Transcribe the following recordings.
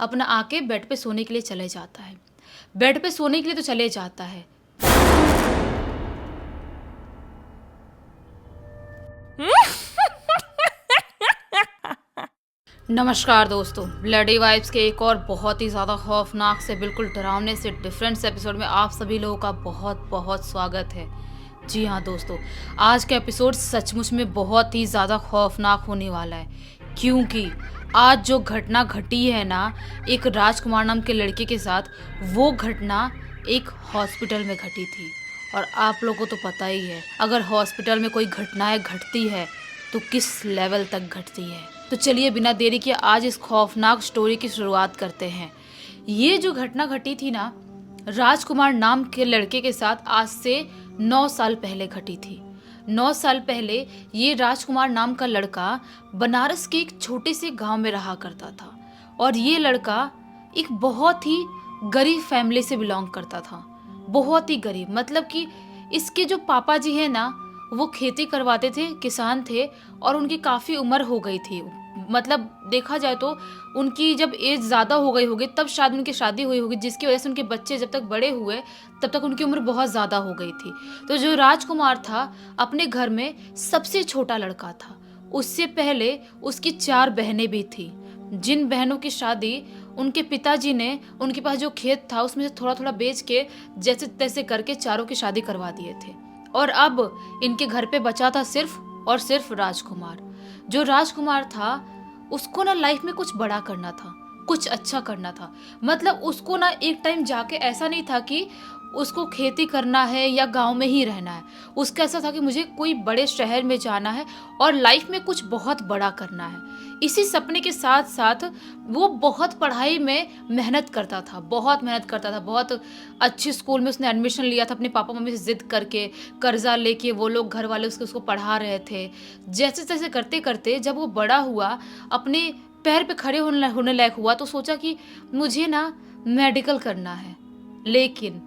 अपना आके बेड पे सोने के लिए चले जाता है। बेड पे सोने के लिए तो चले जाता है। नमस्कार दोस्तों, ब्लडी वाइब्स के एक और बहुत ही ज़्यादा खौफनाक से बिल्कुल डरावने से डिफरेंट से एपिसोड में आप सभी लोगों का बहुत बहुत स्वागत है। जी हाँ दोस्तों, आज का एपिसोड सचमुच में बहुत ही ज़्यादा खौफनाक होने वाला है, क्योंकि आज जो घटना घटी है ना एक राजकुमार नाम के लड़के के साथ, वो घटना एक हॉस्पिटल में घटी थी। और आप लोगों को तो पता ही है, अगर हॉस्पिटल में कोई घटनाएं घटती है तो किस लेवल तक घटती है। तो चलिए बिना देरी के आज इस खौफनाक स्टोरी की शुरुआत करते हैं। ये जो घटना घटी थी ना राजकुमार नाम के लड़के के साथ, आज से 9 साल पहले घटी थी। 9 साल पहले ये राजकुमार नाम का लड़का बनारस के एक छोटे से गांव में रहा करता था। और ये लड़का एक बहुत ही गरीब फैमिली से बिलोंग करता था। बहुत ही गरीब, मतलब कि इसके जो पापा जी हैं ना वो खेती करवाते थे, किसान थे, और उनकी काफ़ी उम्र हो गई थी। मतलब देखा जाए तो उनकी जब एज ज़्यादा हो गई होगी तब शायद उनकी शादी हुई होगी, जिसकी वजह से उनके बच्चे जब तक बड़े हुए तब तक उनकी उम्र बहुत ज़्यादा हो गई थी। तो जो राजकुमार था अपने घर में सबसे छोटा लड़का था। उससे पहले उसकी 4 बहनें भी थी, जिन बहनों की शादी उनके पिताजी ने उनके पास जो खेत था उसमें से थोड़ा थोड़ा बेच के जैसे तैसे करके चारों की शादी करवा दिए थे। और अब इनके घर पे बचा था सिर्फ और सिर्फ राजकुमार। जो राजकुमार था उसको ना लाइफ में कुछ बड़ा करना था, कुछ अच्छा करना था। मतलब उसको ना एक टाइम जाके ऐसा नहीं था कि उसको खेती करना है या गांव में ही रहना है। उसका ऐसा था कि मुझे कोई बड़े शहर में जाना है और लाइफ में कुछ बहुत बड़ा करना है। इसी सपने के साथ साथ वो बहुत पढ़ाई में मेहनत करता था, बहुत मेहनत करता था। बहुत अच्छी स्कूल में उसने एडमिशन लिया था अपने पापा मम्मी से जिद करके, कर्जा लेके। वो लोग घर वाले उसको पढ़ा रहे थे। जैसे तैसे करते करते जब वो बड़ा हुआ, अपने पैर पे खड़े होने लायक हुआ, तो सोचा कि मुझे ना मेडिकल करना है। लेकिन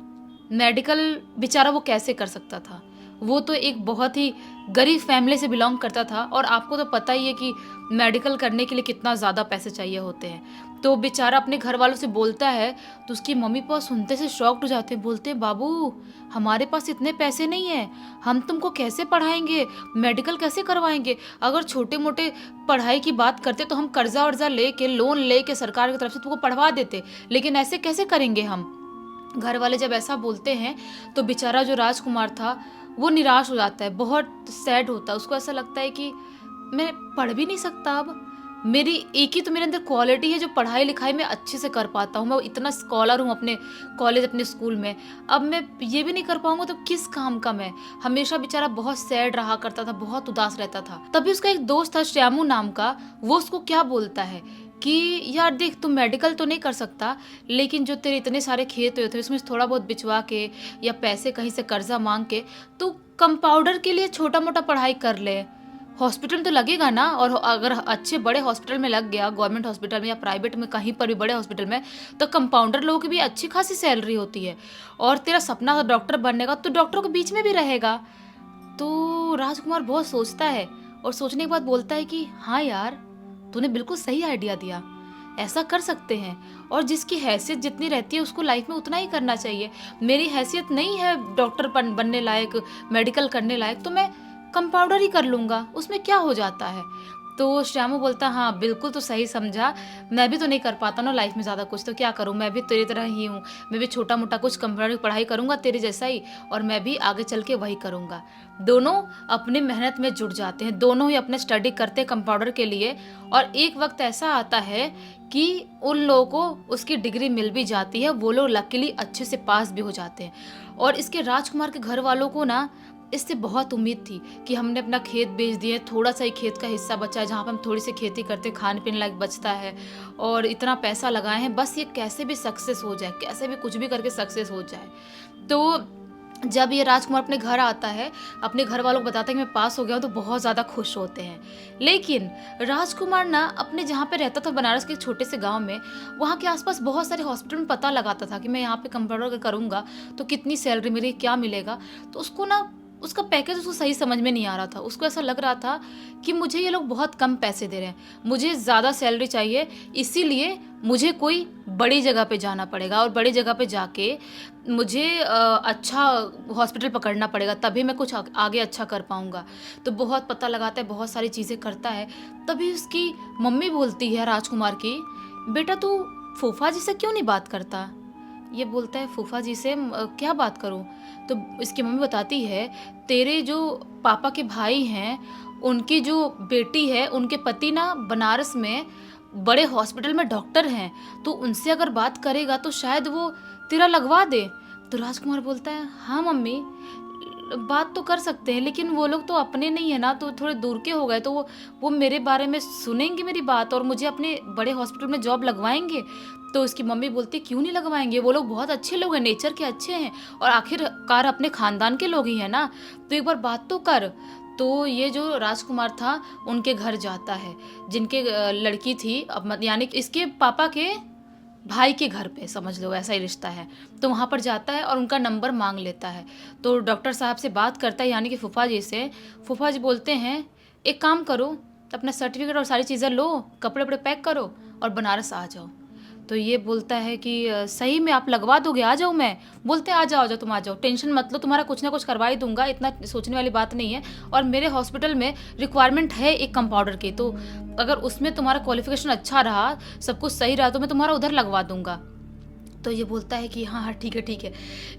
मेडिकल बेचारा वो कैसे कर सकता था? वो तो एक बहुत ही गरीब फैमिली से बिलोंग करता था, और आपको तो पता ही है कि मेडिकल करने के लिए कितना ज़्यादा पैसे चाहिए होते हैं। तो बेचारा अपने घर वालों से बोलता है तो उसकी मम्मी पापा सुनते से शॉक्ड हो जाते हैं। बोलते हैं, बाबू हमारे पास इतने पैसे नहीं हैं, हम तुमको कैसे पढ़ाएंगे, मेडिकल कैसे करवाएंगे। अगर छोटे मोटे पढ़ाई की बात करते तो हम कर्जा वर्जा लेके, लोन लेके सरकार की तरफ से तुमको पढ़वा देते, लेकिन ऐसे कैसे करेंगे हम। घर वाले जब ऐसा बोलते हैं तो बेचारा जो राजकुमार था वो निराश हो जाता है, बहुत सैड होता है। उसको ऐसा लगता है कि मैं पढ़ भी नहीं सकता अब। मेरी एक ही तो मेरे अंदर क्वालिटी है जो पढ़ाई लिखाई में अच्छे से कर पाता हूँ। मैं इतना स्कॉलर हूँ अपने कॉलेज, अपने स्कूल में। अब मैं ये भी नहीं कर पाऊंगा तो किस काम का मैं। हमेशा बेचारा बहुत सैड रहा करता था, बहुत उदास रहता था। तभी उसका एक दोस्त था श्यामू नाम का, वो उसको क्या बोलता है कि यार देख, तुम मेडिकल तो नहीं कर सकता, लेकिन जो तेरे इतने सारे खेत हुए थे उसमें थोड़ा बहुत बिचवा के या पैसे कहीं से कर्जा मांग के तू कंपाउंडर के लिए छोटा मोटा पढ़ाई कर ले। हॉस्पिटल तो लगेगा ना, और अगर अच्छे बड़े हॉस्पिटल में लग गया, गवर्नमेंट हॉस्पिटल में या प्राइवेट में, कहीं पर भी बड़े हॉस्पिटल में, तो कंपाउंडर लोगों की भी अच्छी खासी सैलरी होती है। और तेरा सपना डॉक्टर बनने का तो डॉक्टरों के बीच में भी रहेगा। तो राजकुमार बहुत सोचता है, और सोचने के बाद बोलता है कि हाँ यार, तूने बिल्कुल सही आइडिया दिया, ऐसा कर सकते हैं। और जिसकी हैसियत जितनी रहती है उसको लाइफ में उतना ही करना चाहिए। मेरी हैसियत नहीं है डॉक्टर बनने लायक, मेडिकल करने लायक, तो मैं कंपाउंडर ही कर लूँगा, उसमें क्या हो जाता है। तो श्यामू बोलता, हाँ बिल्कुल तो सही समझा, मैं भी तो नहीं कर पाता ना लाइफ में ज़्यादा कुछ, तो क्या करूँ, मैं भी तेरी तरह ही हूँ। मैं भी छोटा मोटा कुछ कंप्यूटर की पढ़ाई करूँगा तेरे जैसा ही, और मैं भी आगे चल के वही करूँगा। दोनों अपने मेहनत में जुट जाते हैं, दोनों ही अपने स्टडी करते हैं कंपाउंडर के लिए। और एक वक्त ऐसा आता है कि उन लोगों को उसकी डिग्री मिल भी जाती है, वो लोग लकीली अच्छे से पास भी हो जाते हैं। और इसके राजकुमार के घर वालों को ना इससे बहुत उम्मीद थी कि हमने अपना खेत बेच दिए, थोड़ा सा ही खेत का हिस्सा बचा है जहाँ पर हम थोड़ी सी खेती करते, खाने पीने लायक बचता है, और इतना पैसा लगाए हैं, बस ये कैसे भी सक्सेस हो जाए, कैसे भी कुछ भी करके सक्सेस हो जाए। तो जब ये राजकुमार अपने घर आता है, अपने घर वालों को बताता है कि मैं पास हो गया हूँ, तो बहुत ज़्यादा खुश होते हैं। लेकिन राजकुमार ना अपने जहाँ पे रहता था बनारस के छोटे से गांव में, वहाँ के आसपास बहुत सारे हॉस्पिटल में पता लगाता था कि मैं यहाँ पे कंपाउंडर करूँगा तो कितनी सैलरी मेरी क्या मिलेगा। तो उसको ना उसका पैकेज उसको सही समझ में नहीं आ रहा था। उसको ऐसा लग रहा था कि मुझे ये लोग बहुत कम पैसे दे रहे हैं, मुझे ज़्यादा सैलरी चाहिए, इसीलिए मुझे कोई बड़ी जगह पे जाना पड़ेगा और बड़ी जगह पे जाके मुझे अच्छा हॉस्पिटल पकड़ना पड़ेगा, तभी मैं कुछ आगे अच्छा कर पाऊँगा। तो बहुत पता लगाता है, बहुत सारी चीज़ें करता है। तभी उसकी मम्मी बोलती है राजकुमार की, बेटा तू फूफा जी से क्यों नहीं बात करता? ये बोलता है फूफा जी से क्या बात करूं? तो इसकी मम्मी बताती है, तेरे जो पापा के भाई हैं, उनकी जो बेटी है, उनके पति ना बनारस में बड़े हॉस्पिटल में डॉक्टर हैं, तो उनसे अगर बात करेगा तो शायद वो तेरा लगवा दे। तो राजकुमार बोलता है, हाँ मम्मी, बात तो कर सकते हैं, लेकिन वो लोग तो अपने नहीं है ना, तो थोड़े दूर के हो गए, तो वो मेरे बारे में सुनेंगे मेरी बात और मुझे अपने बड़े हॉस्पिटल में जॉब लगवाएंगे। तो उसकी मम्मी बोलती, क्यों नहीं लगवाएंगे, वो लोग बहुत अच्छे लोग हैं, नेचर के अच्छे हैं और आखिरकार अपने खानदान के लोग ही हैं ना, तो एक बार बात तो कर। तो ये जो राजकुमार था उनके घर जाता है, जिनके लड़की थी, यानी इसके पापा के भाई के घर पे, समझ लो ऐसा ही रिश्ता है। तो वहाँ पर जाता है और उनका नंबर मांग लेता है। तो डॉक्टर साहब से बात करता है, यानी कि फूफा जी से। फूफा जी बोलते हैं, एक काम करो, अपना सर्टिफिकेट और सारी चीज़ें लो, कपड़े वपड़े पैक करो और बनारस आ जाओ। तो ये बोलता है कि सही में आप लगवा दोगे, आ जाऊँ मैं? बोलते हैं, आ जाओ, तुम आ जाओ, टेंशन मत लो, तुम्हारा कुछ ना कुछ करवा ही दूंगा, इतना सोचने वाली बात नहीं है। और मेरे हॉस्पिटल में रिक्वायरमेंट है एक कंपाउंडर की, तो अगर उसमें तुम्हारा क्वालिफिकेशन अच्छा रहा, सब कुछ सही रहा, तो मैं तुम्हारा उधर लगवा दूंगा। तो ये बोलता है कि हाँ हाँ ठीक है ठीक है।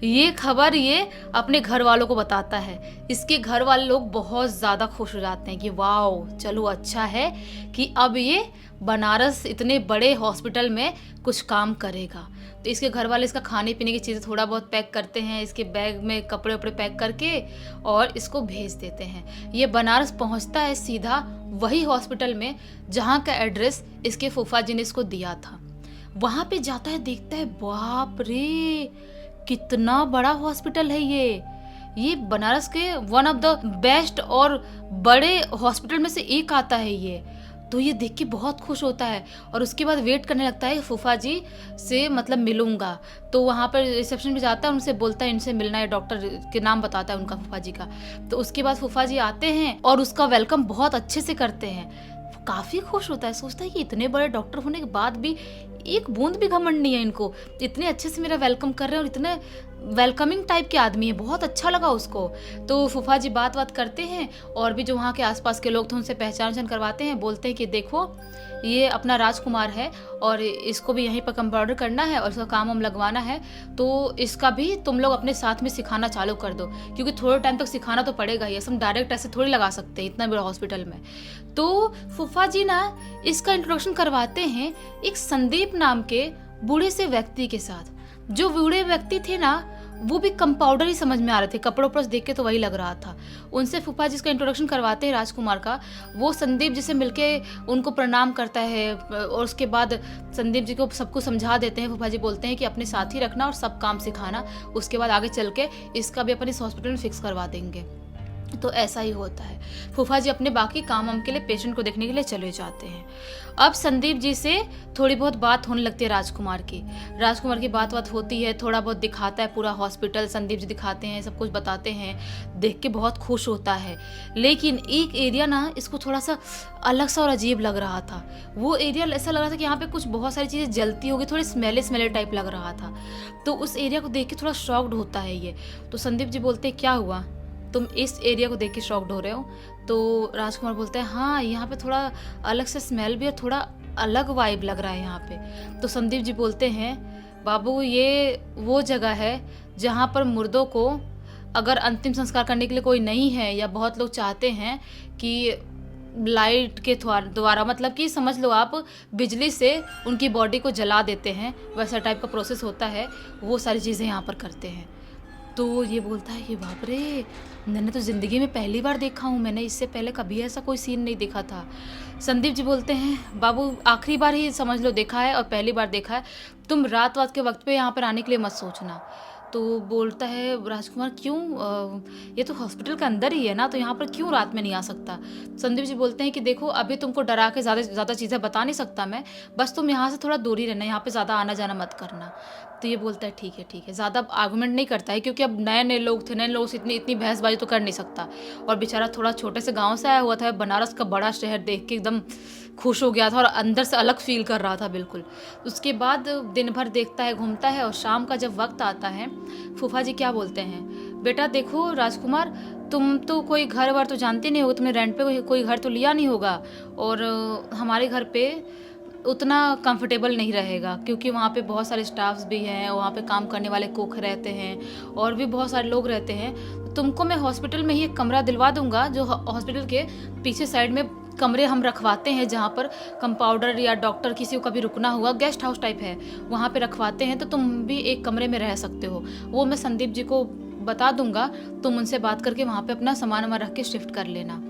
ये खबर ये अपने घर वालों को बताता है। इसके घर वाले लोग बहुत ज़्यादा खुश हो जाते हैं कि वाओ, चलो अच्छा है कि अब ये बनारस इतने बड़े हॉस्पिटल में कुछ काम करेगा। तो इसके घर वाले इसका खाने पीने की चीज़ें थोड़ा बहुत पैक करते हैं, इसके बैग में कपड़े वपड़े पैक करके और इसको भेज देते हैं। ये बनारस पहुंचता है सीधा वही हॉस्पिटल में जहाँ का एड्रेस इसके फूफा जी ने इसको दिया था। वहाँ पे जाता है, देखता है, बाप रे कितना बड़ा हॉस्पिटल है ये बनारस के वन ऑफ द बेस्ट और बड़े हॉस्पिटल में से एक आता है ये। तो ये देख के बहुत खुश होता है और उसके बाद वेट करने लगता है फूफा जी से, मतलब मिलूंगा। तो वहाँ पर रिसेप्शन पे जाता है, उनसे बोलता है इनसे मिलना है, डॉक्टर के नाम बताता है उनका फूफा जी का। तो उसके बाद फूफा जी आते हैं और उसका वेलकम बहुत अच्छे से करते हैं। काफ़ी खुश होता है, सोचता है कि इतने बड़े डॉक्टर होने के बाद भी एक बूंद भी घमंड नहीं है इनको, इतने अच्छे से मेरा वेलकम कर रहे हैं और इतने वेलकमिंग टाइप के आदमी है, बहुत अच्छा लगा उसको। तो फूफा जी बात करते हैं और भी जो वहाँ के आसपास के लोग थे उनसे पहचान करवाते हैं, बोलते हैं कि देखो ये अपना राजकुमार है और इसको भी यहीं पर कंपाउंडर करना है और इसका काम हम लगवाना है, तो इसका भी तुम लोग अपने साथ में सिखाना चालू कर दो, क्योंकि थोड़े टाइम तक सिखाना तो पड़ेगा ही, हम डायरेक्ट ऐसे थोड़ी लगा सकते हैं इतना बड़ा हॉस्पिटल में। तो फूफा जी ना इसका इंट्रोडक्शन करवाते हैं एक संदीप नाम के बूढ़े से व्यक्ति के साथ। जो बूढ़े व्यक्ति थे ना वो भी कंपाउंडर ही समझ में आ रहे थे, कपड़ों पर देख के तो वही लग रहा था। उनसे फूफा जी इसका इंट्रोडक्शन करवाते हैं राजकुमार का। वो संदीप जी से मिलके उनको प्रणाम करता है और उसके बाद संदीप जी को सब कुछ समझा देते हैं। फूफा जी बोलते हैं कि अपने साथ ही रखना और सब काम सिखाना, उसके बाद आगे चल के इसका भी अपन इस हॉस्पिटल में फिक्स करवा देंगे। तो ऐसा ही होता है। फूफा जी अपने बाकी काम के लिए पेशेंट को देखने के लिए चले जाते हैं। अब संदीप जी से थोड़ी बहुत बात होने लगती है राजकुमार की बात होती है, थोड़ा बहुत दिखाता है पूरा हॉस्पिटल, संदीप जी दिखाते हैं, सब कुछ बताते हैं, देख के बहुत खुश होता है। लेकिन एक एरिया ना इसको थोड़ा सा अलग सा और अजीब लग रहा था। वो एरिया ऐसा लग रहा था कि यहाँ पे कुछ बहुत सारी चीज़ें जलती होगी, थोड़ी स्मेले टाइप लग रहा था। तो उस एरिया को देख के थोड़ा शॉक्ड होता है ये। तो संदीप जी बोलते हैं, क्या हुआ, तुम इस एरिया को देख के शॉक्ड हो रहे हो? तो राजकुमार बोलते हैं, हाँ यहाँ पे थोड़ा अलग से स्मेल भी और थोड़ा अलग वाइब लग रहा है यहाँ पे। तो संदीप जी बोलते हैं, बाबू ये वो जगह है जहाँ पर मुर्दों को अगर अंतिम संस्कार करने के लिए कोई नहीं है, या बहुत लोग चाहते हैं कि लाइट के द्वारा, मतलब कि समझ लो आप बिजली से उनकी बॉडी को जला देते हैं, वैसा टाइप का प्रोसेस होता है, वो सारी चीज़ें यहाँ पर करते हैं। तो ये बोलता है कि बाप रे, मैंने तो ज़िंदगी में पहली बार देखा हूँ, मैंने इससे पहले कभी ऐसा कोई सीन नहीं देखा था। संदीप जी बोलते हैं, बाबू आखिरी बार ही समझ लो देखा है और पहली बार देखा है, तुम रात के वक्त पे यहाँ पर आने के लिए मत सोचना। तो बोलता है राजकुमार क्यों, ये तो हॉस्पिटल के अंदर ही है ना, तो यहाँ पर क्यों रात में नहीं आ सकता। संदीप जी बोलते हैं कि देखो अभी तुमको डरा के ज़्यादा ज़्यादा चीज़ें बता नहीं सकता मैं, बस तुम यहाँ से थोड़ा दूर ही रहना, यहाँ पे ज़्यादा आना जाना मत करना। तो ये बोलता है ठीक है, ज़्यादा आर्गूमेंट नहीं करता है, क्योंकि अब नए नए लोग थे, नए लोगों से इतनी इतनी बहसबाजी तो कर नहीं सकता। और बेचारा थोड़ा छोटे से गाँव से आया हुआ था, बनारस का बड़ा शहर देख के एकदम खुश हो गया था और अंदर से अलग फील कर रहा था बिल्कुल। उसके बाद दिन भर देखता है, घूमता है, और शाम का जब वक्त आता है, फूफा जी क्या बोलते हैं, बेटा देखो राजकुमार, तुम तो कोई घर वर तो जानते नहीं हो, तुमने रेंट पे कोई घर तो लिया नहीं होगा, और हमारे घर पे उतना कंफर्टेबल नहीं रहेगा, क्योंकि वहाँ पे बहुत सारे स्टाफ्स भी हैं, वहाँ पे काम करने वाले कुक रहते हैं और भी बहुत सारे लोग रहते हैं। तुमको मैं हॉस्पिटल में ही एक कमरा दिलवा दूंगा, जो हॉस्पिटल के पीछे साइड में कमरे हम रखवाते हैं, जहाँ पर कंपाउंडर या डॉक्टर किसी को कभी रुकना हुआ, गेस्ट हाउस टाइप है, वहाँ पे रखवाते हैं, तो तुम भी एक कमरे में रह सकते हो। वो मैं संदीप जी को बता दूंगा, तुम उनसे बात करके वहाँ पे अपना सामान वामान रख के शिफ्ट कर लेना।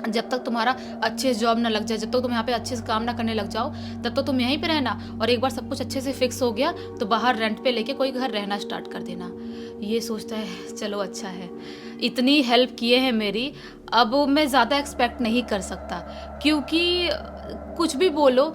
जब तक तुम्हारा अच्छे से जॉब ना लग जाए, जब तक तुम यहाँ पे अच्छे से काम ना करने लग जाओ, तब तो तुम यहीं पे रहना, और एक बार सब कुछ अच्छे से फिक्स हो गया तो बाहर रेंट पे लेके कोई घर रहना स्टार्ट कर देना। ये सोचता है चलो अच्छा है, इतनी हेल्प किए हैं मेरी, अब मैं ज़्यादा एक्सपेक्ट नहीं कर सकता, क्योंकि कुछ भी बोलो,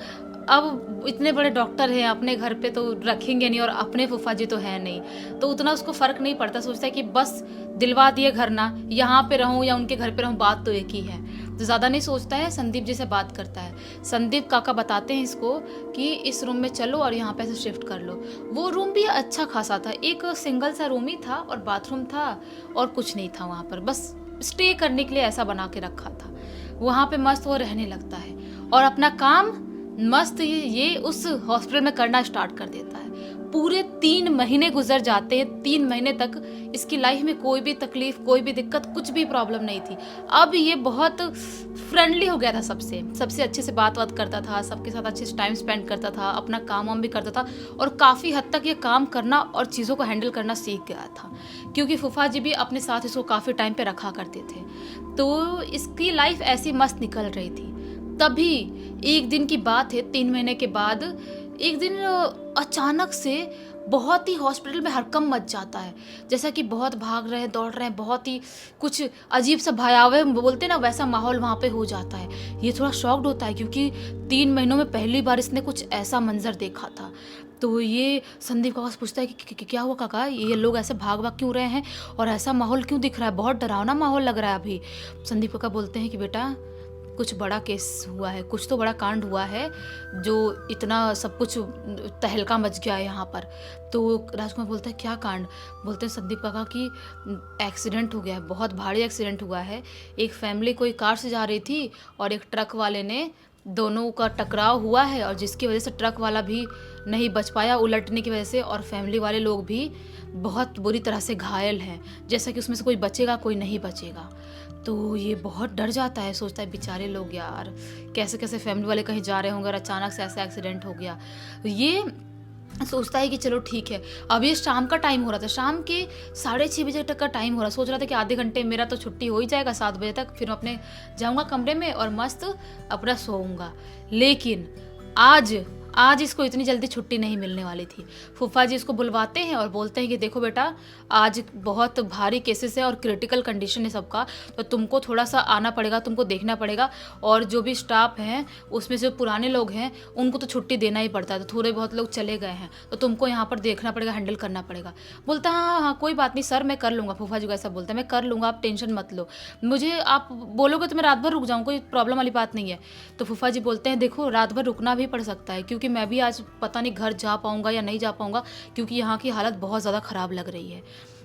अब इतने बड़े डॉक्टर हैं, अपने घर पे तो रखेंगे नहीं, और अपने फूफा जी तो है नहीं, तो उतना उसको फ़र्क नहीं पड़ता। सोचता है कि बस दिलवा दिए घर ना, यहाँ पे रहूँ या उनके घर पे रहूँ, बात तो एक ही है। तो ज़्यादा नहीं सोचता है, संदीप जी से बात करता है। संदीप काका बताते हैं इसको कि इस रूम में चलो और यहाँ पे से शिफ्ट कर लो। वो रूम भी अच्छा खासा था, एक सिंगल सा रूम ही था और बाथरूम था और कुछ नहीं था वहाँ पर, बस स्टे करने के लिए ऐसा बना के रखा था। वहाँ पे मस्त वो रहने लगता है और अपना काम मस्त ये उस हॉस्पिटल में करना स्टार्ट कर देता है। पूरे 3 महीने गुजर जाते हैं। 3 महीने तक इसकी लाइफ में कोई भी तकलीफ, कोई भी दिक्कत, कुछ भी प्रॉब्लम नहीं थी। अब ये बहुत फ्रेंडली हो गया था सबसे अच्छे से बात करता था, सबके साथ अच्छे से टाइम स्पेंड करता था, अपना काम वाम भी करता था, और काफ़ी हद तक ये काम करना और चीज़ों को हैंडल करना सीख गया था, क्योंकि फूफा जी भी अपने साथ इसको काफ़ी टाइम पे रखा करते थे। तो इसकी लाइफ ऐसी मस्त निकल रही थी। तभी एक दिन की बात है, 3 महीने के बाद एक दिन अचानक से बहुत ही हॉस्पिटल में हड़कंप मच जाता है, जैसा कि बहुत भाग रहे हैं, दौड़ रहे हैं, बहुत ही कुछ अजीब सा भयावह बोलते हैं ना, वैसा माहौल वहाँ पे हो जाता है। ये थोड़ा शॉक्ड होता है, क्योंकि 3 महीनों में पहली बार इसने कुछ ऐसा मंजर देखा था। तो ये संदीप काका से पूछता है कि क्या हुआ काका, ये लोग ऐसे भाग भाग क्यों रहे हैं और ऐसा माहौल क्यों दिख रहा है, बहुत डरावना माहौल लग रहा है अभी। संदीप काका बोलते हैं कि बेटा कुछ बड़ा केस हुआ है, कुछ तो बड़ा कांड हुआ है, जो इतना सब कुछ तहलका मच गया है यहाँ पर। तो राजकुमार बोलता है क्या कांड। बोलते हैं संदीप काका कि एक्सीडेंट हो गया है, बहुत भारी एक्सीडेंट हुआ है। एक फैमिली कोई कार से जा रही थी और एक ट्रक वाले ने, दोनों का टकराव हुआ है, और जिसकी वजह से ट्रक वाला भी नहीं बच पाया उलटने की वजह से, और फैमिली वाले लोग भी बहुत बुरी तरह से घायल हैं, जैसा कि उसमें से कोई बचेगा कोई नहीं बचेगा। तो ये बहुत डर जाता है, सोचता है बेचारे लोग यार, कैसे कैसे फैमिली वाले कहीं जा रहे होंगे और अचानक से ऐसा एक्सीडेंट हो गया। ये सोचता है कि चलो ठीक है। अब ये शाम का टाइम हो रहा था, शाम के 6:30 बजे तक का टाइम हो रहा। सोच रहा था कि आधे घंटे मेरा तो छुट्टी हो ही जाएगा, 7 बजे तक, फिर मैं अपने जाऊँगा कमरे में और मस्त अपना सोऊंगा। लेकिन आज इसको इतनी जल्दी छुट्टी नहीं मिलने वाली थी। फूफा जी इसको बुलवाते हैं और बोलते हैं कि देखो बेटा, आज बहुत भारी केसेस है और क्रिटिकल कंडीशन है सबका, तो तुमको थोड़ा सा आना पड़ेगा, तुमको देखना पड़ेगा, और जो भी स्टाफ हैं उसमें से पुराने लोग हैं उनको तो छुट्टी देना ही पड़ता है, तो थोड़े बहुत लोग चले गए हैं, तो तुमको यहाँ पर देखना पड़ेगा, हैंडल करना पड़ेगा। बोलता है हाँ कोई बात नहीं सर, मैं कर लूँगा। फूफा जी को ऐसा बोलता है, मैं कर लूँगा, आप टेंशन मत लो, मुझे आप बोलोगे तो मैं रात भर रुक जाऊँ, कोई प्रॉब्लम वाली बात नहीं है। तो फूफा जी बोलते हैं देखो रात भर रुकना भी पड़ सकता है, क्योंकि मैं भी आज पता नहीं घर जा पाऊंगा या नहीं जा पाऊंगा, क्योंकि यहाँ की हालत बहुत ज़्यादा ख़राब लग रही है।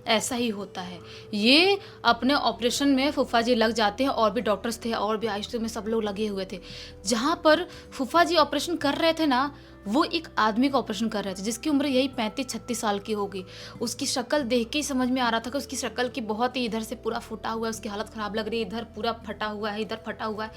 ऐसा ही होता है। ये अपने ऑपरेशन में फूफा जी लग जाते हैं, और भी डॉक्टर्स थे और भी आईसीयू में सब लोग लगे हुए थे। जहाँ पर फूफा जी ऑपरेशन कर रहे थे ना, वो एक आदमी का ऑपरेशन कर रहे थे जिसकी उम्र यही 35-36 साल की होगी। उसकी शक्ल देख के ही समझ में आ रहा था कि उसकी शक्ल की बहुत ही, इधर से पूरा फुटा हुआ है, उसकी हालत ख़राब लग रही है, इधर पूरा फटा हुआ है, इधर फटा हुआ है।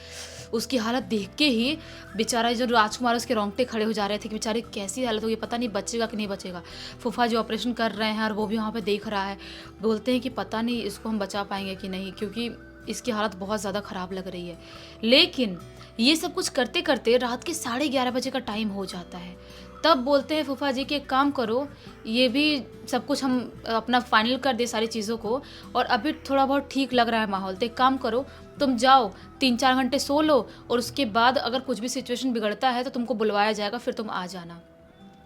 उसकी हालत देख के ही बेचारा जो राजकुमार, उसके रोंगटे खड़े हो जा रहे थे कि बेचारे कैसी हालत होगी, पता नहीं बचेगा कि नहीं बचेगा। फूफा जो ऑपरेशन कर रहे हैं और वो भी वहाँ पर देख रहा है। बोलते हैं कि पता नहीं इसको हम बचा पाएंगे कि नहीं, क्योंकि इसकी हालत बहुत ज़्यादा ख़राब लग रही है। लेकिन ये सब कुछ करते करते रात के 11:30 बजे का टाइम हो जाता है। तब बोलते हैं फूफा जी कि एक काम करो, ये भी सब कुछ हम अपना फाइनल कर दे सारी चीज़ों को, और अभी थोड़ा बहुत ठीक लग रहा है माहौल, तो एक काम करो, तुम जाओ 3-4 घंटे सो लो, और उसके बाद अगर कुछ भी सिचुएशन बिगड़ता है तो तुमको बुलवाया जाएगा, फिर तुम आ जाना।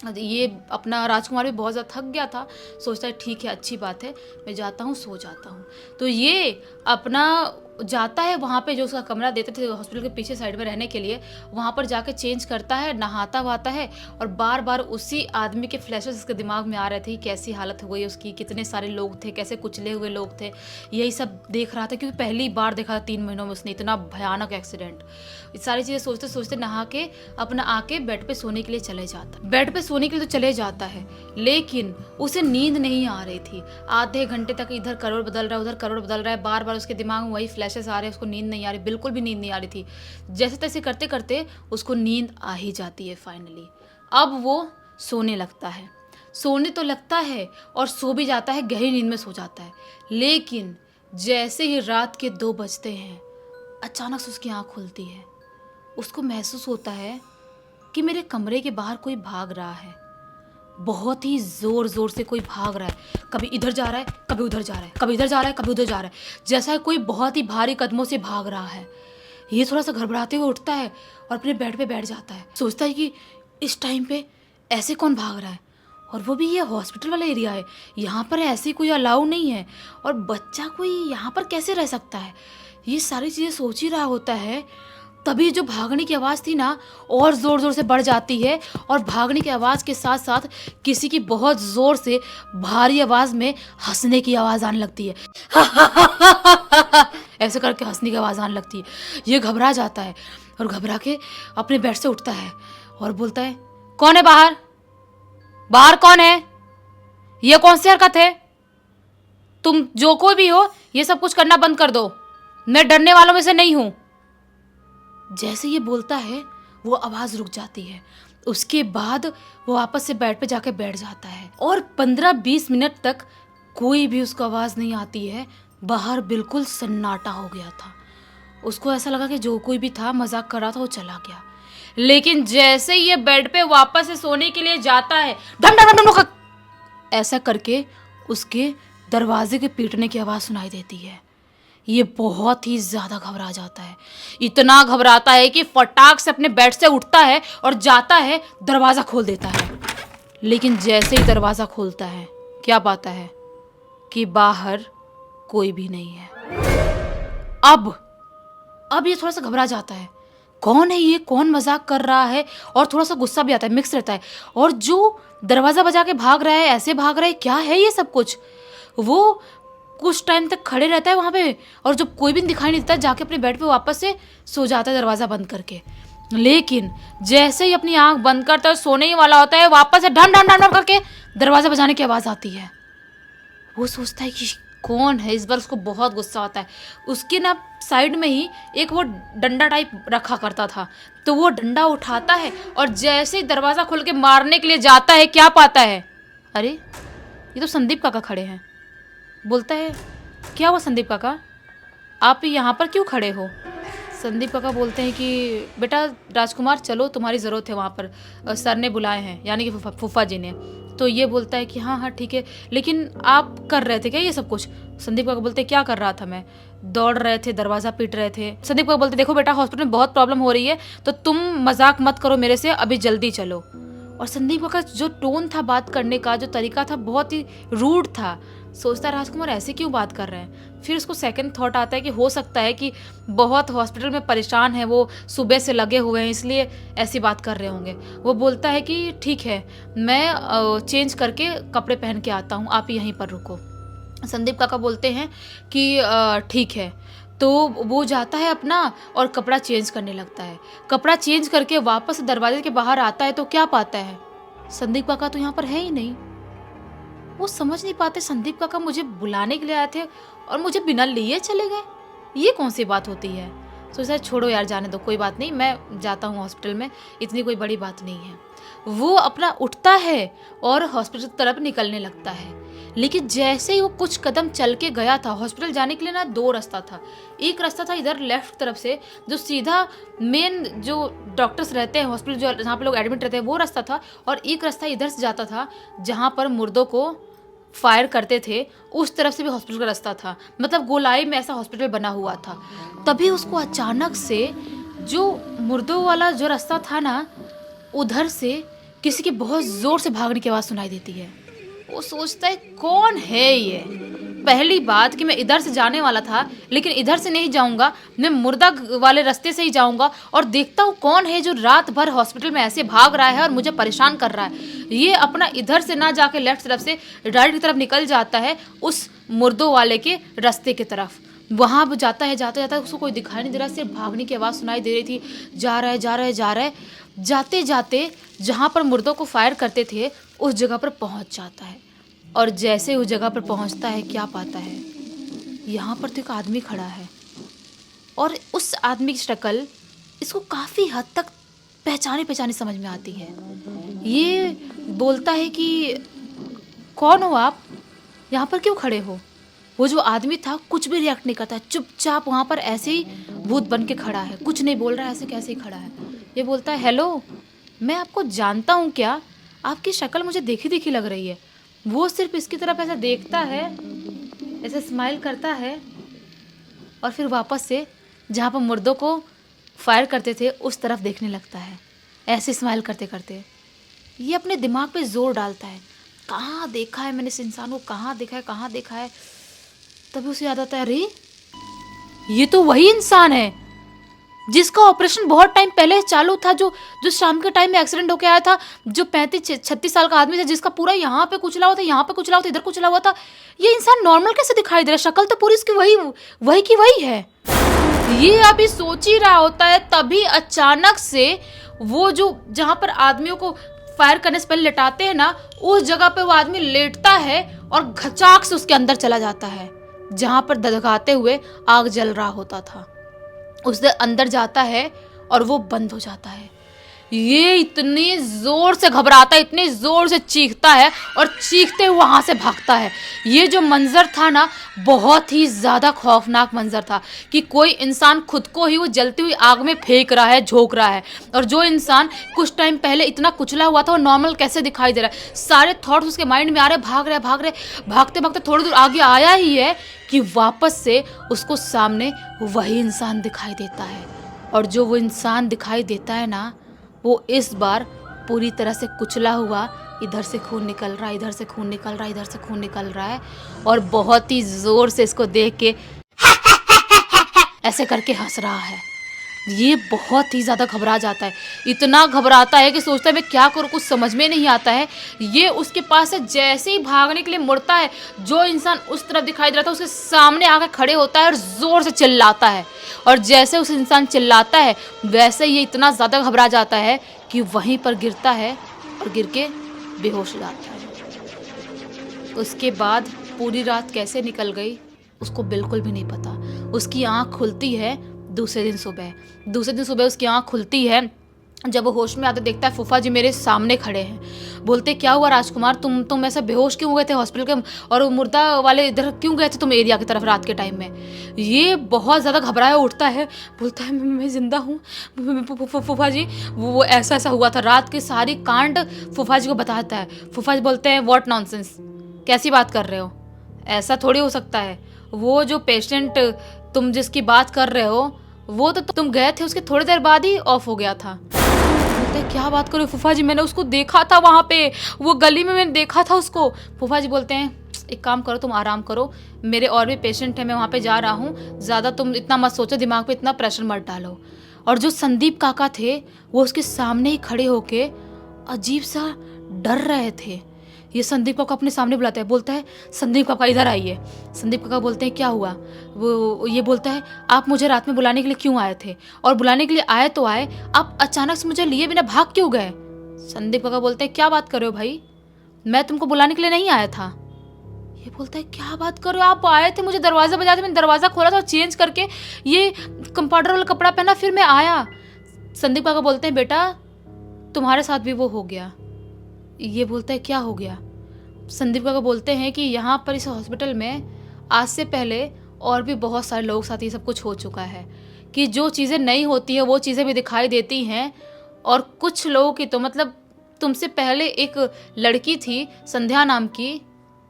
ये अपना राजकुमार भी बहुत ज़्यादा थक गया था, सोचता है ठीक है, अच्छी बात है, मैं जाता हूँ, सो जाता हूँ। तो ये अपना जाता है वहाँ पे, जो उसका कमरा देते थे हॉस्पिटल के पीछे साइड में रहने के लिए, वहाँ पर जाके चेंज करता है, नहाता वहाता है, और बार बार उसी आदमी के फ्लैशेस उसके दिमाग में आ रहे थे, कैसी हालत हो गई उसकी, कितने सारे लोग थे, कैसे कुचले हुए लोग थे, यही सब देख रहा था, क्योंकि पहली बार देखा था 3 महीनों में उसने इतना भयानक एक्सीडेंट। ये सारी चीज़ें सोचते सोचते नहा के अपना आके बेड पे सोने के लिए चले जाता, बेड पे सोने के लिए तो चले जाता है, लेकिन उसे नींद नहीं आ रही थी। आधे घंटे तक इधर करोड़ बदल रहा है, उधर करोड़ बदल रहा है, बार बार उसके दिमाग में वही फ्लैशेस आ रहे हैं, उसको नींद नहीं आ रही, बिल्कुल भी नींद नहीं आ रही थी। जैसे तैसे करते करते उसको नींद आ ही जाती है फाइनली। अब वो सोने लगता है, सोने तो लगता है और सो भी जाता है, गहरी नींद में सो जाता है। लेकिन जैसे ही रात के 2 बजते हैं, अचानक से उसकी आँख खुलती है। उसको महसूस होता है कि मेरे कमरे के बाहर कोई भाग रहा है, बहुत ही जोर जोर से कोई भाग रहा है, कभी इधर जा रहा है, कभी उधर जा रहा है, कभी इधर जा रहा है, कभी उधर जा रहा है, जैसा है कोई बहुत ही भारी कदमों से भाग रहा है। ये थोड़ा सा घबराते हुए उठता है और अपने बेड पे बैठ जाता है। सोचता है कि इस टाइम पे ऐसे कौन भाग रहा है, और वो भी ये हॉस्पिटल वाला एरिया है, यहाँ पर ऐसे कोई अलाउ नहीं है, और बच्चा कोई यहाँ पर कैसे रह सकता है। ये सारी चीज़ें सोच ही रहा होता है, तभी जो भागने की आवाज़ थी ना, और ज़ोर ज़ोर से बढ़ जाती है, और भागने की आवाज़ के साथ साथ किसी की बहुत ज़ोर से भारी आवाज़ में हंसने की आवाज़ आने लगती है। ऐसे करके हंसने की आवाज़ आने लगती है। ये घबरा जाता है और घबरा के अपने बेड से उठता है और बोलता है, कौन है बाहर? बाहर कौन है? ये कौन सी हरकत है? तुम जो कोई भी हो, ये सब कुछ करना बंद कर दो, मैं डरने वालों में से नहीं हूं। जैसे ये बोलता है, वो आवाज़ रुक जाती है। उसके बाद वो वापस से बेड पे जाके बैठ जाता है, और 15-20 मिनट तक कोई भी उसको आवाज़ नहीं आती है। बाहर बिल्कुल सन्नाटा हो गया था। उसको ऐसा लगा कि जो कोई भी था मजाक कर रहा था, वो चला गया। लेकिन जैसे ये बेड पे वापस से सोने के लिए जाता है, ढम ढम ढम ढम, ऐसा करके उसके दरवाजे के पीटने की आवाज़ सुनाई देती है। ये बहुत ही ज़्यादा घबरा जाता है, इतना घबराता है कि फटाक से अपने बेड से उठता है और जाता है, दरवाज़ा खोल देता है। लेकिन जैसे ही दरवाज़ा खोलता है, क्या पाता है कि बाहर कोई भी नहीं है। अब ये थोड़ा सा घबरा जाता है, कौन है ये, कौन मजाक कर रहा है, और थोड़ा सा गुस्सा भी आता है, मिक्स रहता है। और जो दरवाज़ा बजा के भाग रहा है, ऐसे भाग रहा है, क्या है ये सब कुछ। वो कुछ टाइम तक खड़े रहता है वहाँ पे, और जब कोई भी दिखाई नहीं देता, जाके अपने बेड पे वापस से सो जाता है दरवाज़ा बंद करके। लेकिन जैसे ही अपनी आंख बंद करता है, सोने ही वाला होता है, वापस से ढम ढम ढम ढम करके दरवाज़ा बजाने की आवाज़ आती है। वो सोचता है कि कौन है। इस बार उसको बहुत गुस्सा आता है। उसके ना साइड में ही एक वो डंडा टाइप रखा करता था, तो वो डंडा उठाता है और जैसे ही दरवाज़ा खोल के मारने के लिए जाता है, क्या पाता है, अरे ये तो संदीप काका खड़े हैं। बोलता है, क्या हुआ संदीप काका, आप यहाँ पर क्यों खड़े हो? संदीप काका बोलते हैं कि बेटा राजकुमार, चलो तुम्हारी ज़रूरत है, वहाँ पर सर ने बुलाए हैं, यानी कि फूफा जी ने। तो ये बोलता है कि हाँ हाँ ठीक है, लेकिन आप कर रहे थे क्या ये सब कुछ? संदीप काका बोलते हैं, क्या कर रहा था मैं? दौड़ रहे थे, दरवाज़ा पीट रहे थे। संदीप काका बोलते, देखो बेटा, हॉस्पिटल में बहुत प्रॉब्लम हो रही है, तो तुम मजाक मत करो मेरे से, अभी जल्दी चलो। और संदीप काका जो टोन था बात करने का, जो तरीका था, बहुत ही रूड था। सोचता है राजकुमार ऐसे क्यों बात कर रहे हैं। फिर उसको सेकंड थॉट आता है कि हो सकता है कि बहुत हॉस्पिटल में परेशान है, वो सुबह से लगे हुए हैं, इसलिए ऐसी बात कर रहे होंगे। वो बोलता है कि ठीक है, मैं चेंज करके कपड़े पहन के आता हूँ, आप यहीं पर रुको। संदीप काका बोलते हैं कि ठीक है। तो वो जाता है अपना और कपड़ा चेंज करने लगता है। कपड़ा चेंज करके वापस दरवाजे के बाहर आता है, तो क्या पाता है, संदीप काका तो यहाँ पर है ही नहीं। वो समझ नहीं पाते, संदीप काका मुझे बुलाने के लिए आए थे और मुझे बिना लिए चले गए, ये कौन सी बात होती है। सोचा छोड़ो यार, जाने दो, कोई बात नहीं, मैं जाता हूँ हॉस्पिटल में, इतनी कोई बड़ी बात नहीं है। वो अपना उठता है और हॉस्पिटल की तरफ निकलने लगता है। लेकिन जैसे ही वो कुछ कदम चल के गया था, हॉस्पिटल जाने के लिए ना 2 रास्ता था। एक रास्ता था इधर लेफ्ट तरफ से, जो सीधा मेन जो डॉक्टर्स रहते हैं हॉस्पिटल, जो जहाँ पे लोग एडमिट रहते हैं, वो रास्ता था। और एक रास्ता इधर से जाता था जहाँ पर मुर्दों को फायर करते थे, उस तरफ से भी हॉस्पिटल का रास्ता था। मतलब गोलाई में ऐसा हॉस्पिटल बना हुआ था। तभी उसको अचानक से जो मुर्दों वाला जो रास्ता था ना, उधर से किसी के बहुत जोर से भागने की आवाज़ सुनाई देती है। वो सोचता है कौन है ये। पहली बात कि मैं इधर से जाने वाला था, लेकिन इधर से नहीं जाऊंगा, मैं मुर्दा वाले रास्ते से ही जाऊंगा और देखता हूँ कौन है जो रात भर हॉस्पिटल में ऐसे भाग रहा है और मुझे परेशान कर रहा है। ये अपना इधर से ना जाके लेफ्ट तरफ से राइट की तरफ निकल जाता है उस मुर्दों वाले के रास्ते की तरफ। वहाँ वो जाता है, जाता जाता उसको कोई दिखाई नहीं दे रहा, सिर्फ भागने की आवाज़ सुनाई दे रही थी। जा रहा है, जा रहा है, जा रहा है। जाते जाते जहाँ पर मुर्दों को फायर करते थे उस जगह पर पहुँच जाता है। और जैसे उस जगह पर पहुँचता है, क्या पाता है, यहाँ पर तो एक आदमी खड़ा है। और उस आदमी की शक्ल इसको काफ़ी हद तक पहचानी पहचानी समझ में आती है। ये बोलता है कि कौन हो आप, यहाँ पर क्यों खड़े हो। वो जो आदमी था कुछ भी रिएक्ट नहीं करता, चुपचाप वहाँ पर ऐसे ही भूत बन के खड़ा है, कुछ नहीं बोल रहा है, ऐसे कैसे ही खड़ा है। ये बोलता है, हेलो, मैं आपको जानता हूँ क्या, आपकी शक्ल मुझे देखी देखी लग रही है। वो सिर्फ इसकी तरफ ऐसा देखता है, ऐसे स्माइल करता है और फिर वापस से जहाँ पर मुर्दों को फायर करते थे उस तरफ देखने लगता है, ऐसे स्माइल करते करते। ये अपने दिमाग पे जोर डालता है, कहाँ देखा है मैंने इस इंसान को, कहाँ देखा है, कहाँ देखा है। तभी उसे याद आता है, अरे ये तो वही इंसान है जिसका ऑपरेशन बहुत टाइम पहले चालू था, जो शाम के टाइम में एक्सीडेंट होके आया था, जो 35-36 साल का आदमी था, जिसका पूरा यहाँ पे कुचला हुआ था, यहाँ पे कुचला हुआ था, इधर कुचला हुआ था। ये इंसान नॉर्मल कैसे दिखाई दे रहा है, शक्ल तो पूरी इसकी वही की वही है। ये अभी सोच ही रहा होता है, तभी अचानक से वो जो जहाँ पर आदमियों को फायर करने से पहले लेटाते हैं ना, उस जगह पे वो आदमी लेटता है और घचाक से उसके अंदर चला जाता है, जहाँ पर धधकाते हुए आग जल रहा होता था। उसके अंदर जाता है और वो बंद हो जाता है। ये इतनी जोर से घबराता है, इतनी जोर से चीखता है और चीखते हुए वहाँ से भागता है। ये जो मंजर था ना, बहुत ही ज़्यादा खौफनाक मंजर था कि कोई इंसान खुद को ही वो जलती हुई आग में फेंक रहा है, झोंक रहा है। और जो इंसान कुछ टाइम पहले इतना कुचला हुआ था वो नॉर्मल कैसे दिखाई दे रहा है। सारे थॉट्स उसके माइंड में आ रहे, भाग रहे भागते भागते थोड़ी दूर आगे आया ही है कि वापस से उसको सामने वही इंसान दिखाई देता है। और जो वो इंसान दिखाई देता है ना, वो इस बार पूरी तरह से कुचला हुआ, इधर से खून निकल रहा है, इधर से खून निकल रहा है, इधर से खून निकल रहा है, और बहुत ही जोर से इसको देख के ऐसे करके हंस रहा है। ये बहुत ही ज़्यादा घबरा जाता है, इतना घबराता है कि सोचता है मैं क्या करूँ, कुछ समझ में नहीं आता है। ये उसके पास से जैसे ही भागने के लिए मुड़ता है, जो इंसान उस तरफ दिखाई दे रहा था उसके सामने आकर खड़े होता है और ज़ोर से चिल्लाता है। और जैसे उस इंसान चिल्लाता है, वैसे ये इतना ज़्यादा घबरा जाता है कि वहीं पर गिरता है और गिर के बेहोश हो जाता है। उसके बाद पूरी रात कैसे निकल गई उसको बिल्कुल भी नहीं पता। उसकी आँख खुलती है दूसरे दिन सुबह उसकी आँख खुलती है। जब वो होश में आते देखता है फूफा जी मेरे सामने खड़े हैं। बोलते क्या हुआ राजकुमार, तुम ऐसा बेहोश क्यों गए थे हॉस्पिटल के, और मुर्दा वाले इधर क्यों गए थे तुम एरिया की तरफ रात के टाइम में। ये बहुत ज़्यादा घबराया उठता है, बोलता है मैं जिंदा हूँ फूफा जी, वो ऐसा हुआ था। रात की सारी कांड फूफा जी को बताता है। फूफा जी बोलते हैं व्हाट नॉनसेंस, कैसी बात कर रहे हो, ऐसा थोड़ी हो सकता है। वो जो पेशेंट तुम जिसकी बात कर रहे हो वो तो तुम गए थे उसके थोड़ी देर बाद ही ऑफ हो गया था। बोलते क्या बात करो फूफा जी, मैंने उसको देखा था वहाँ पे, वो गली में मैंने देखा था उसको। फूफा जी बोलते हैं एक काम करो, तुम आराम करो, मेरे और भी पेशेंट हैं, मैं वहाँ पे जा रहा हूँ, ज़्यादा तुम इतना मत सोचो, दिमाग पे इतना प्रेशर मत डालो। और जो संदीप काका थे वो उसके सामने ही खड़े होके अजीब सा डर रहे थे। ये संदीप काका अपने सामने बुलाता है, बोलता है संदीप काका इधर आइए। संदीप काका बोलते हैं क्या हुआ। वो ये बोलता है आप मुझे रात में बुलाने के लिए क्यों आए थे, और बुलाने के लिए आए तो आए, आप अचानक से मुझे लिए बिना भाग क्यों गए। संदीप काका बोलते हैं क्या बात कर रहे हो भाई, मैं तुमको बुलाने के लिए नहीं आया था। ये बोलता है क्या बात कर रहे हो, आप आए थे, मुझे दरवाज़ा बजा थे, मैंने दरवाज़ा खोला था, चेंज करके ये कंपाउंडर वाला कपड़ा पहना, फिर मैं आया। संदीप काका बोलते हैं बेटा तुम्हारे साथ भी वो हो गया। ये बोलता है क्या हो गया। संदीप काका बोलते हैं कि यहाँ पर इस हॉस्पिटल में आज से पहले और भी बहुत सारे लोगों के साथ ये सब कुछ हो चुका है, कि जो चीज़ें नहीं होती हैं वो चीज़ें भी दिखाई देती हैं। और कुछ लोगों की तो मतलब तुमसे पहले एक लड़की थी संध्या नाम की,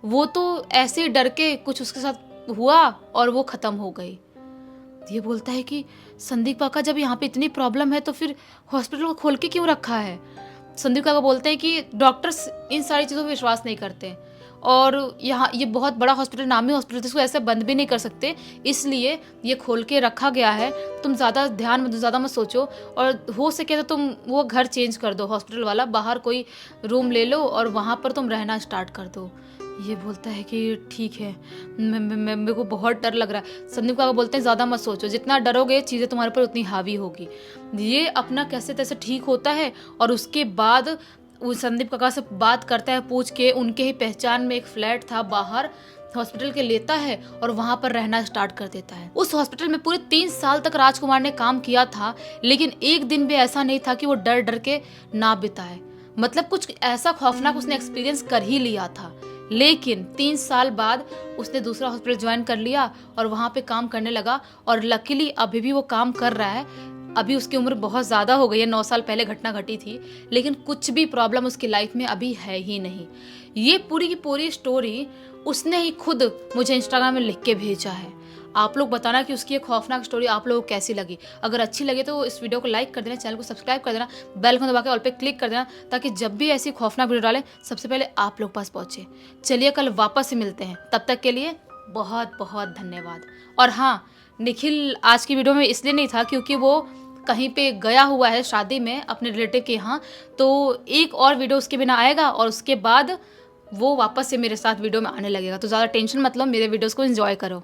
वो तो ऐसे डर के कुछ उसके साथ हुआ और वो ख़त्म हो गई। ये बोलता है कि संदीप काका जब यहाँ पे इतनी प्रॉब्लम है तो फिर हॉस्पिटल को खोल के क्यों रखा है। संदीप काका बोलते हैं कि डॉक्टर्स इन सारी चीज़ों पर विश्वास नहीं करते और यहाँ ये बहुत बड़ा हॉस्पिटल, नामी हॉस्पिटल, इसको ऐसे बंद भी नहीं कर सकते, इसलिए ये खोल के रखा गया है। तुम ज़्यादा ध्यान मत, ज़्यादा मत सोचो, और हो सके तो तुम वो घर चेंज कर दो, हॉस्पिटल वाला बाहर कोई रूम ले लो और वहाँ पर तुम रहना स्टार्ट कर दो। ये बोलता है कि ठीक है, मेरे को बहुत डर लग रहा है। संदीप काका बोलते हैं ज़्यादा मत सोचो, जितना डरोगे चीज़ें तुम्हारे पर उतनी हावी होगी। ये अपना कैसे तैसे ठीक होता है और उसके बाद वो संदीप काका से बात करता है, पूछ के उनके ही पहचान में एक फ्लैट था बाहर हॉस्पिटल के लेता है और वहां पर रहना स्टार्ट कर देता है। उस हॉस्पिटल में पूरे 3 साल तक राजकुमार ने काम किया था, लेकिन एक दिन भी ऐसा नहीं था कि वो डर डर के ना बिताए। मतलब कुछ ऐसा खौफनाक उसने एक्सपीरियंस कर ही लिया था, लेकिन 3 साल बाद उसने दूसरा हॉस्पिटल ज्वाइन कर लिया और वहाँ पे काम करने लगा। और लकीली अभी भी वो काम कर रहा है। अभी उसकी उम्र बहुत ज़्यादा हो गई है, 9 साल पहले घटना घटी थी, लेकिन कुछ भी प्रॉब्लम उसकी लाइफ में अभी है ही नहीं। ये पूरी की पूरी स्टोरी उसने ही खुद मुझे इंस्टाग्राम में लिख के भेजा है। आप लोग बताना कि उसकी ये खौफनाक स्टोरी आप लोगों को कैसी लगी। अगर अच्छी लगे तो इस वीडियो को लाइक कर देना, चैनल को सब्सक्राइब कर देना, बेल को दबा के ऑल पे क्लिक कर देना, ताकि जब भी ऐसी खौफनाक वीडियो डालें सबसे पहले आप लोग पास पहुँचे। चलिए कल वापस से मिलते हैं, तब तक के लिए बहुत बहुत धन्यवाद। और हाँ, निखिल आज की वीडियो में इसलिए नहीं था क्योंकि वो कहीं पे गया हुआ है शादी में अपने रिलेटिव के यहाँ, तो एक और वीडियो उसके बिना आएगा और उसके बाद वो वापस से मेरे साथ वीडियो में आने लगेगा। तो ज़्यादा टेंशन मत लो, मेरे वीडियोज़ को एंजॉय करो।